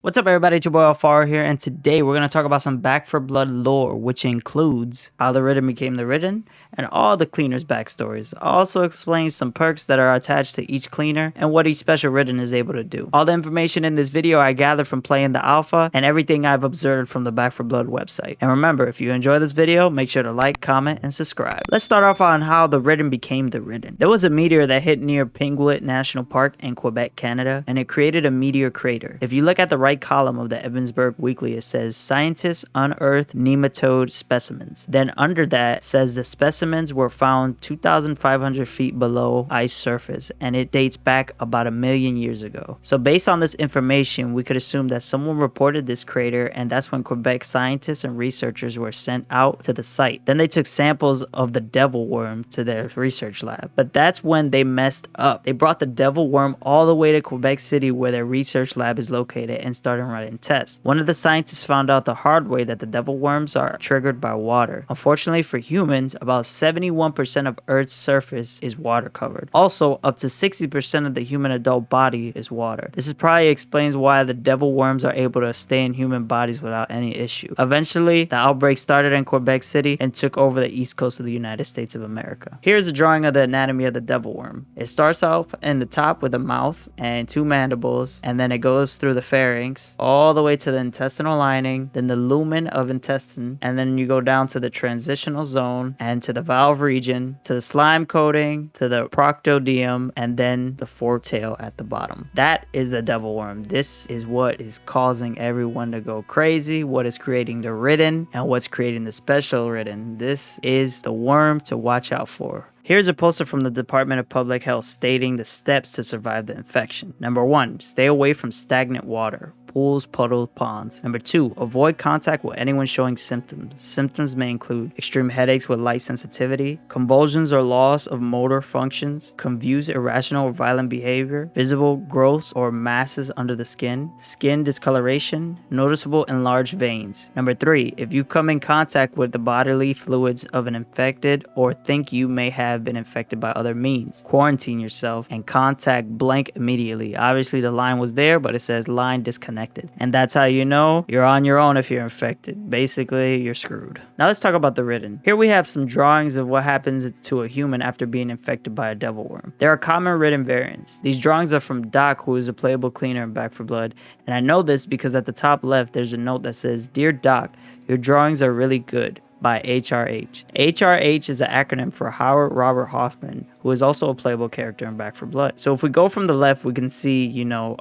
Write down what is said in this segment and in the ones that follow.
What's up everybody, it's your boy Alfaro here, and today we're going to talk about some Back 4 Blood lore, which includes how the Ridden became the Ridden, and all the cleaners' backstories. I'll also explain some perks that are attached to each cleaner, and what each Special Ridden is able to do. All the information in this video I gathered from playing the alpha, and everything I've observed from the Back 4 Blood website. And remember, if you enjoy this video, make sure to like, comment, and subscribe. Let's start off on how the Ridden became the Ridden. There was a meteor that hit near Penguin National Park in Quebec, Canada, and it created a meteor crater. If you look at the right column of the Evansburg Weekly, it says scientists unearthed nematode specimens. Then under that says the specimens were found 2,500 feet below ice surface, and it dates back about 1 million years ago. So based on this information, we could assume that someone reported this crater, and that's when Quebec scientists and researchers were sent out to the site. Then they took samples of the devil worm to their research lab, but that's when they messed up. They brought the devil worm all the way to Quebec City, where their research lab is located, and started running tests. One of the scientists found out the hard way that the devil worms are triggered by water. Unfortunately for humans, about 71% of Earth's surface is water covered. Also, up to 60% of the human adult body is water. This is probably explains why the devil worms are able to stay in human bodies without any issue. Eventually, the outbreak started in Quebec City and took over the east coast of the United States of America. Here's a drawing of the anatomy of the devil worm. It starts off in the top with a mouth and 2 mandibles, and then it goes through the pharynx all the way to the intestinal lining, then the lumen of intestine, and then you go down to the transitional zone and to the valve region, to the slime coating, to the proctodeum, and then the foretail at the bottom. That is the devil worm. This is what is causing everyone to go crazy, what is creating the Ridden, and what's creating the Special Ridden. This is the worm to watch out for. Here's a poster from the Department of Public Health stating the steps to survive the infection. Number 1, stay away from stagnant water. Pools, puddles, ponds. Number 2, avoid contact with anyone showing symptoms. Symptoms may include extreme headaches with light sensitivity, convulsions or loss of motor functions, confused, irrational, or violent behavior, visible growths or masses under the skin, skin discoloration, noticeable enlarged veins. Number 3, if you come in contact with the bodily fluids of an infected or think you may have been infected by other means, quarantine yourself and contact blank immediately. Obviously the line was there, but it says line disconnected. And that's how you know you're on your own if you're infected. Basically, you're screwed. Now let's talk about the Ridden. Here we have some drawings of what happens to a human after being infected by a devil worm. There are common Ridden variants. These drawings are from Doc, who is a playable cleaner in Back 4 Blood. And I know this because at the top left, there's a note that says, "Dear Doc, your drawings are really good." By HRH. HRH is an acronym for Howard Robert Hoffman, who is also a playable character in Back 4 Blood. So if we go from the left, we can see,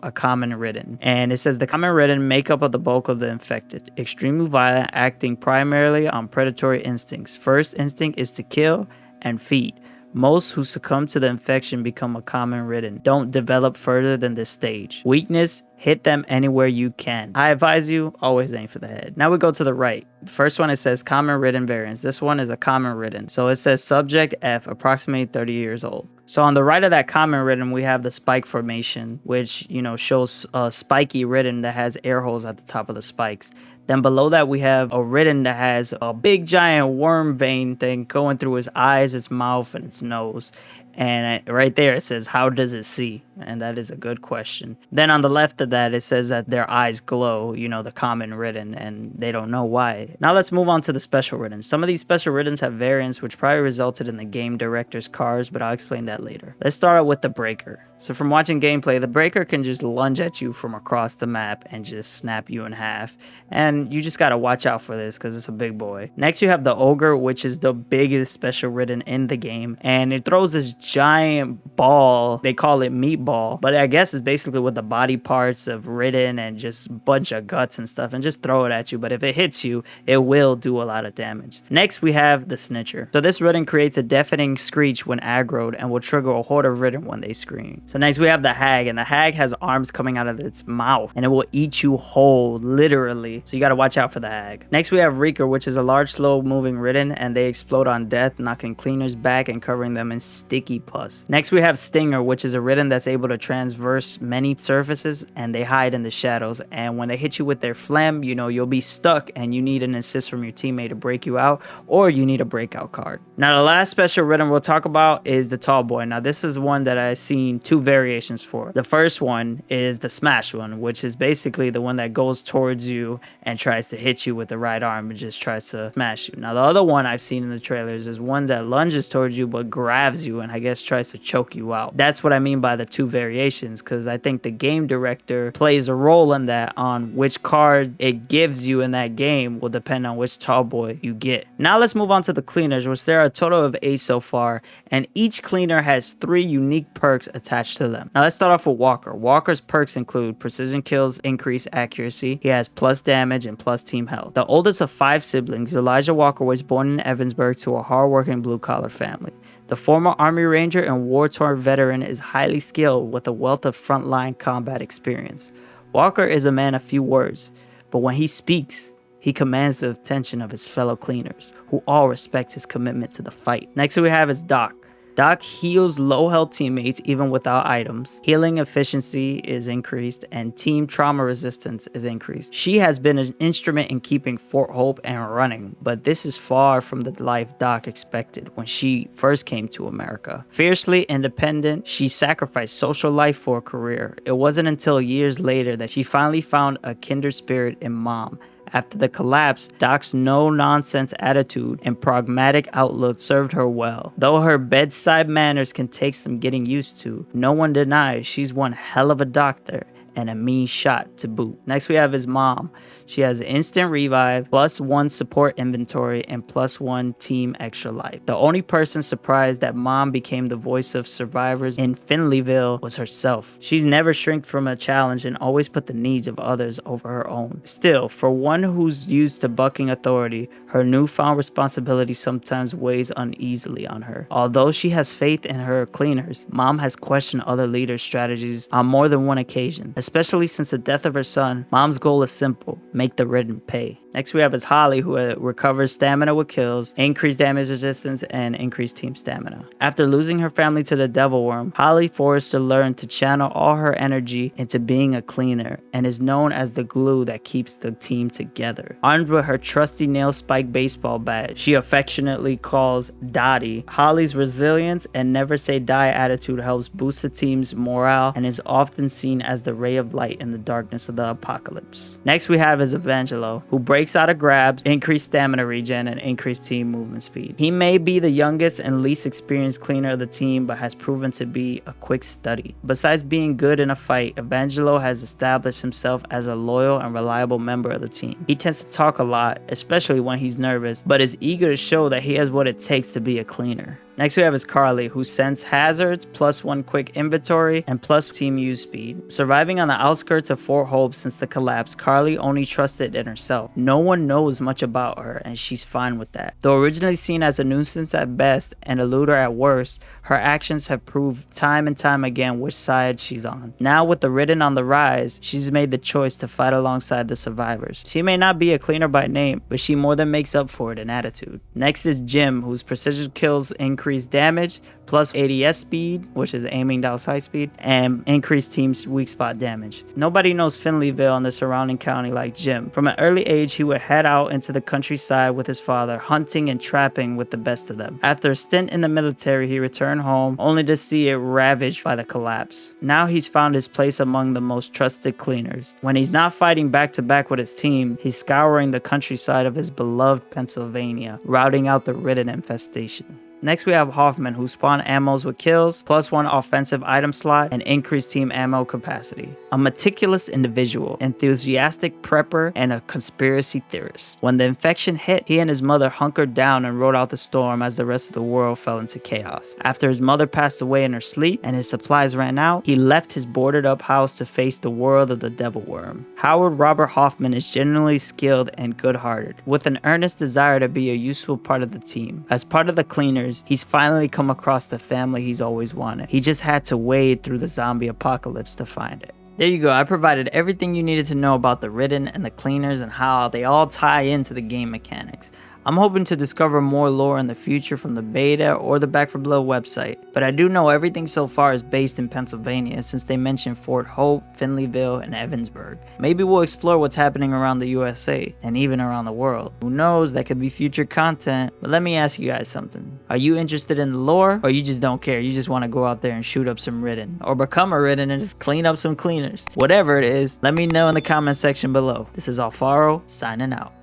a common Ridden. And it says the common Ridden make up of the bulk of the infected. Extremely violent, acting primarily on predatory instincts. First instinct is to kill and feed. Most who succumb to the infection become a common Ridden. Don't develop further than this stage. Weakness, hit them anywhere you can. I advise you, always aim for the head. Now we go to the right. The first one, it says common Ridden variants. This one is a common Ridden. So it says subject F, approximately 30 years old. So on the right of that common Ridden, we have the spike formation, which, shows a spiky Ridden that has air holes at the top of the spikes. Then below that, we have a Ridden that has a big giant worm vein thing going through his eyes, its mouth, and its nose. And right there it says, how does it see? And that is a good question. Then on the left of that, it says that their eyes glow, the common Ridden, and they don't know why. Now let's move on to the Special Ridden. Some of these Special Riddens have variants which probably resulted in the game director's cars, but I'll explain that later. Let's start out with the Breaker. So from watching gameplay, the Breaker can just lunge at you from across the map and just snap you in half. And you just gotta watch out for this because it's a big boy. Next you have the Ogre, which is the biggest Special Ridden in the game, and it throws this giant ball. They call it meatball, but I guess it's basically with the body parts of Ridden and just a bunch of guts and stuff, and just throw it at you. But if it hits you, it will do a lot of damage. Next we have the Snitcher. So this Ridden creates a deafening screech when aggroed and will trigger a horde of Ridden when they scream. So next we have the Hag, and the Hag has arms coming out of its mouth and it will eat you whole, literally. So you gotta watch out for the Hag. Next we have Reeker, which is a large slow moving Ridden, and they explode on death, knocking cleaners back and covering them in sticky sticky pus. Next we have Stinger, which is a Ridden that's able to traverse many surfaces, and they hide in the shadows, and when they hit you with their phlegm, you know, you'll be stuck and you need an assist from your teammate to break you out, or you need a breakout card. Now the last special Ridden we'll talk about is the Tall Boy. Now this is one that I've seen two variations for. The first one is the Smash one, which is basically the one that goes towards you and tries to hit you with the right arm and just tries to smash you. Now the other one I've seen in the trailers is one that lunges towards you but grabs you and I guess tries to choke you out. That's what I mean by the two variations, because I think the game director plays a role in that. On which card it gives you in that game will depend on which Tall Boy you get. Now let's move on to the cleaners, which there are a total of 8 so far, and each cleaner has 3 unique perks attached to them. Now let's start off with Walker. Walker's perks include precision kills, increased accuracy. He has plus damage and plus team health. The oldest of 5 siblings, Elijah Walker was born in Evansburg to a hardworking blue-collar family. The former Army Ranger and war-torn veteran is highly skilled with a wealth of frontline combat experience. Walker is a man of few words, but when he speaks, he commands the attention of his fellow cleaners, who all respect his commitment to the fight. Next we have is Doc. Doc heals low health teammates even without items. Healing efficiency is increased and team trauma resistance is increased. She has been an instrument in keeping Fort Hope and running, but this is far from the life Doc expected when she first came to America. Fiercely independent, she sacrificed social life for a career. It wasn't until years later that she finally found a kindred spirit in Mom. After the collapse, Doc's no-nonsense attitude and pragmatic outlook served her well. Though her bedside manners can take some getting used to, no one denies she's one hell of a doctor and a mean shot to boot. Next we have his mom. She has instant revive, +1 support inventory, and +1 team extra life. The only person surprised that Mom became the voice of survivors in Finleyville was herself. She's never shrinked from a challenge and always put the needs of others over her own. Still, for one who's used to bucking authority, her newfound responsibility sometimes weighs uneasily on her. Although she has faith in her cleaners, Mom has questioned other leaders' strategies on more than one occasion. Especially since the death of her son, Mom's goal is simple: make the Ridden pay. Next we have is Holly, who recovers stamina with kills, increased damage resistance, and increased team stamina. After losing her family to the Devil Worm, Holly forced to learn to channel all her energy into being a cleaner and is known as the glue that keeps the team together. Armed with her trusty nail spike baseball bat, she affectionately calls Dottie. Holly's resilience and never say die attitude helps boost the team's morale and is often seen as the ray of light in the darkness of the apocalypse. Next we have is Evangelo, who breaks out of grabs, increased stamina regen, and increased team movement speed. He may be the youngest and least experienced cleaner of the team, but has proven to be a quick study. Besides being good in a fight, Evangelo has established himself as a loyal and reliable member of the team. He tends to talk a lot, especially when he's nervous, but is eager to show that he has what it takes to be a cleaner. Next we have is Carly, who senses hazards, +1 quick inventory, and plus team use speed. Surviving on the outskirts of Fort Hope since the collapse, Carly only trusted in herself. No one knows much about her, and she's fine with that. Though originally seen as a nuisance at best and a looter at worst, her actions have proved time and time again which side she's on. Now with the Ridden on the rise, she's made the choice to fight alongside the survivors. She may not be a cleaner by name, but she more than makes up for it in attitude. Next is Jim, whose precision kills increase damage, plus ADS speed, which is aiming down sight speed, and increased team's weak spot damage. Nobody knows Finleyville and the surrounding county like Jim. From an early age, he would head out into the countryside with his father, hunting and trapping with the best of them. After a stint in the military, he returned home, only to see it ravaged by the collapse. Now he's found his place among the most trusted cleaners. When he's not fighting back to back with his team, he's scouring the countryside of his beloved Pennsylvania, routing out the Ridden infestation. Next we have Hoffman, who spawned ammos with kills, +1 offensive item slot, and increased team ammo capacity. A meticulous individual, enthusiastic prepper, and a conspiracy theorist. When the infection hit, he and his mother hunkered down and rode out the storm as the rest of the world fell into chaos. After his mother passed away in her sleep and his supplies ran out, he left his boarded up house to face the world of the Devil Worm. Howard Robert Hoffman is genuinely skilled and good-hearted, with an earnest desire to be a useful part of the team. As part of the cleaners, he's finally come across the family he's always wanted. He just had to wade through the zombie apocalypse to find it. There you go, I provided everything you needed to know about the Ridden and the cleaners and how they all tie into the game mechanics. I'm hoping to discover more lore in the future from the beta or the Back 4 Blood website, but I do know everything so far is based in Pennsylvania since they mentioned Fort Hope, Finleyville, and Evansburg. Maybe we'll explore what's happening around the USA and even around the world. Who knows, that could be future content. But let me ask you guys something. Are you interested in the lore, or you just don't care? You just want to go out there and shoot up some Ridden, or become a Ridden and just clean up some cleaners? Whatever it is, let me know in the comment section below. This is Alfaro signing out.